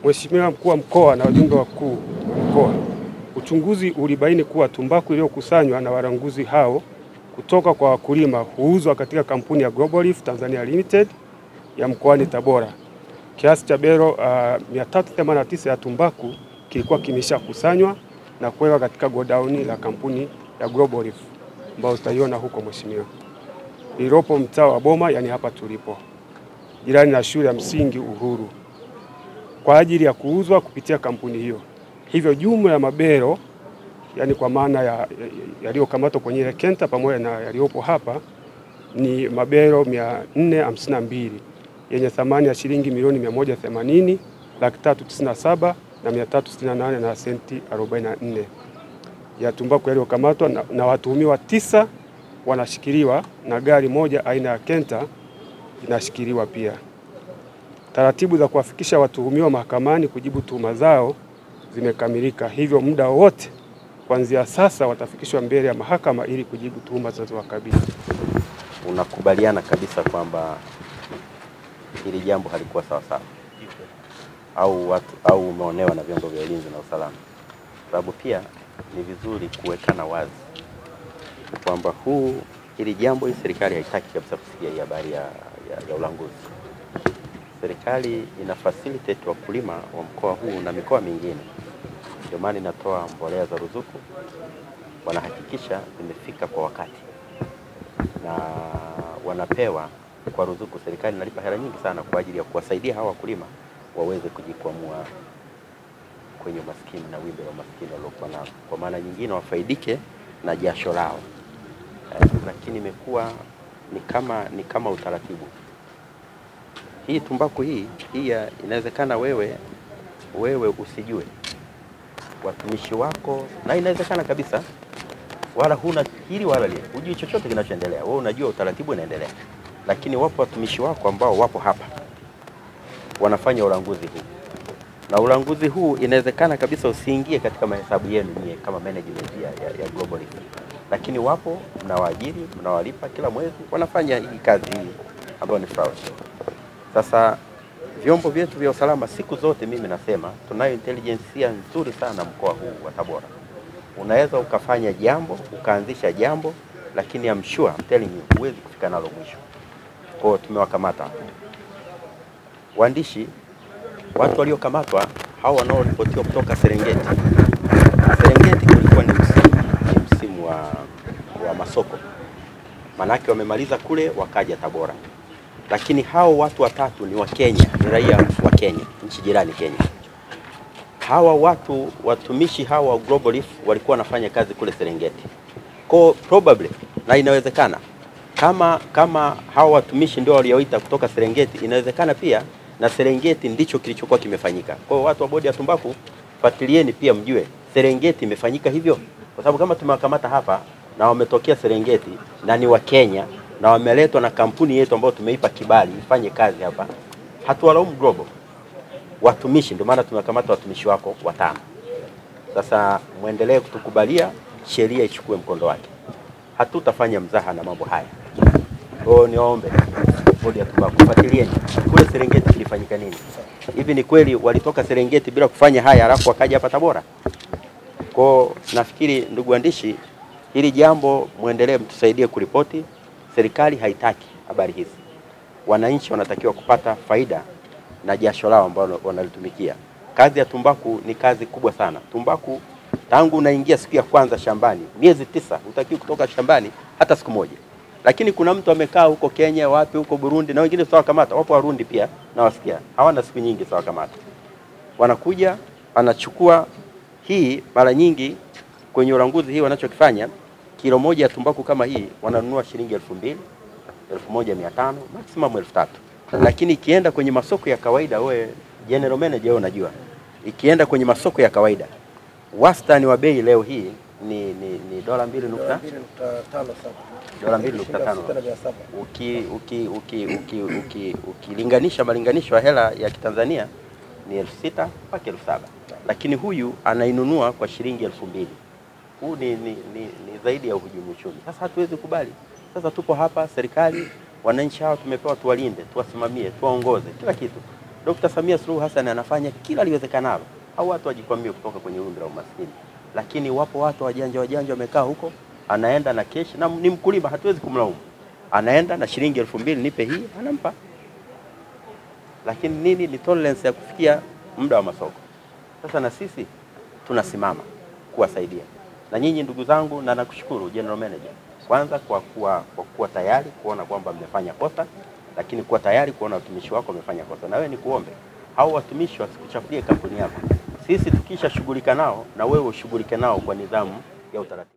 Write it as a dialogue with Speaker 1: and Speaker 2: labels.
Speaker 1: Mheshimiwa Mkuu wa Mkoa na wajumbe wakuu wa mkoa, uchunguzi ulibaini kuwa tumbaku iliyokusanywa na walanguzi hao kutoka kwa wakulima huuzwa katika kampuni ya Global Leaf Tanzania Limited ya mkoani Tabora. Kiasi cha bero 389 ya tumbaku kilikuwa kimeshakusanywa na kuwekwa katika godauni la kampuni ya Global Leaf ambayo utaiona huko mheshimiwa, iliyopo mtaa wa Boma, yani hapa tulipo, jirani na shule ya msingi Uhuru, kwa ajili ya kuuzwa kupitia kampuni hiyo. Hivyo jumla ya mabero, yani kwa maana yaliyokamatwa kwenye ile kenta pamoja na yaliyopo hapa, ni mabero 452 yenye thamani ya shilingi milioni 180,397,368 na senti 44 ya tumbaku yaliyokamatwa, na watuhumiwa 9 wanashikiliwa na gari moja aina ya kenta inashikiliwa pia. Taratibu za kuwafikisha watuhumiwa mahakamani kujibu tuhuma zao zimekamilika, hivyo muda wote kuanzia sasa watafikishwa mbele ya mahakama ili kujibu tuhuma zinazowakabili.
Speaker 2: Unakubaliana kabisa kwamba hili jambo halikuwa sawa sawa au umeonewa na vyombo vya ulinzi na usalama? Sababu pia ni vizuri kuwekana wazi kwamba hili jambo, hii serikali haitaki kabisa kusikia hii habari ya ulanguzi. Serikali ina facilitate wakulima wa mkoa huu na mikoa mingine, ndio maana inatoa mbolea za ruzuku, wanahakikisha zimefika kwa wakati na wanapewa kwa ruzuku. Serikali inalipa hela nyingi sana kwa ajili ya kuwasaidia hawa wakulima waweze kujikwamua kwenye maskini na wimbi wa maskini waliokuwa nao, kwa maana nyingine wafaidike na jasho lao. Lakini imekuwa ni kama utaratibu. Hii tumbaku hii inawezekana wewe usijue, watumishi wako, na inawezekana kabisa wala huna hili wala lile, hujui chochote kinachoendelea. Wewe unajua utaratibu unaendelea, lakini wapo watumishi wako ambao wapo hapa wanafanya ulanguzi huu, na ulanguzi huu inawezekana kabisa usiingie katika mahesabu yenu nyie kama management ya Global Leaf, lakini wapo mnawaajiri, mnawalipa kila mwezi, wanafanya hii kazi hii ambayo ni fraud. Sasa vyombo vyetu vya usalama siku zote, mimi nasema tunayo intelligence nzuri sana mkoa huu wa Tabora. Unaweza ukafanya jambo, ukaanzisha jambo, lakini I'm sure, I'm telling you, huwezi kufika nalo mwisho. Kwa hiyo tumewakamata waandishi, watu waliokamatwa hao wanaoripotiwa kutoka Serengeti. Serengeti kulikuwa ni msimu wa masoko, manake wamemaliza kule wakaja Tabora. Lakini hao watu watatu ni wa Kenya, ni raia wa Kenya, nchi jirani Kenya. Hawa watumishi hawa Global Leaf walikuwa wanafanya kazi kule Serengeti. Kwa probably, na inawezekana kama hawa watumishi ndio walioita kutoka Serengeti, inawezekana pia na Serengeti ndicho kilichokuwa kimefanyika. Kwa watu wa bodi ya tumbaku, fuatilieni pia mjue Serengeti imefanyika hivyo, kwa sababu kama tumewakamata hapa na wametokea Serengeti na ni wa Kenya na wameletwa na kampuni yetu ambayo tumeipa kibali ifanye kazi hapa, hatuwalaumu Global. Watumishi, ndio maana tumekamata watumishi wako 5. Sasa muendelee kutukubalia, sheria ichukue mkondo wake. Hatutafanya mzaha na mambo haya. Niombe bodi ya tumbaku, fuatilieni kule Serengeti kilifanyika nini. Hivi ni kweli walitoka Serengeti bila kufanya haya alafu wakaja hapa Tabora? Kwa nafikiri ndugu waandishi, hili jambo muendelee mtusaidie kuripoti. Serikali haitaki habari hizi. Wananchi wanatakiwa kupata faida na jasho lao ambalo wanalitumikia. Kazi ya tumbaku ni kazi kubwa sana. Tumbaku tangu unaingia siku ya kwanza shambani, miezi 9 hutakiwi kutoka shambani hata siku moja. Lakini kuna mtu amekaa huko Kenya, wapi huko Burundi, na wengine sawa kamata, wapo Warundi pia na wasikia. Hawana siku nyingi sawa kamata. Wanakuja, anachukua hii mara nyingi kwenye ulanguzi hii wanachokifanya, kilo moja ya tumbaku kama hii wananunua shilingi 2,000, 1,500, maximum 3,000. Lakini ikienda kwenye masoko ya kawaida, wewe general manager wewe unajua, ikienda kwenye masoko ya kawaida wastani wa bei leo hii ni dola 2.5. Ukilinganisha malinganisho ya hela ya Kitanzania ni 6,000 mpaka 7,000, lakini huyu anainunua kwa shilingi 2,000. Huu ni zaidi ya uhujumu uchumi. Sasa hatuwezi kubali. Sasa tupo hapa serikali, wananchi hao tumepewa tuwalinde, tuwasimamie, tuwaongoze kila kitu. Dr. Samia Suluhu Hassan anafanya kila liwezekanalo au watu wajikwamie kutoka kwenye wimbi la umaskini. Lakini wapo watu wajanja wamekaa huko, anaenda na keshi, na ni mkulima, hatuwezi kumlaumu. Anaenda na shilingi 2000 nipe hii, anampa. Lakini nini? Ni tolerance ya kufikia muda wa masoko. Sasa na sisi tunasimama kuwasaidia. Na nyinyi ndugu zangu, na nakushukuru General Manager, kwanza kwa kuwa tayari kuona kwamba mmefanya kosa, lakini kuwa tayari kuona watumishi wako wamefanya kosa. Na wewe ni kuombe, hao watumishi wasikuchafulie kampuni yako. Sisi tukisha shughulika nao, na wewe ushughulike nao kwa nidhamu ya utaratibu.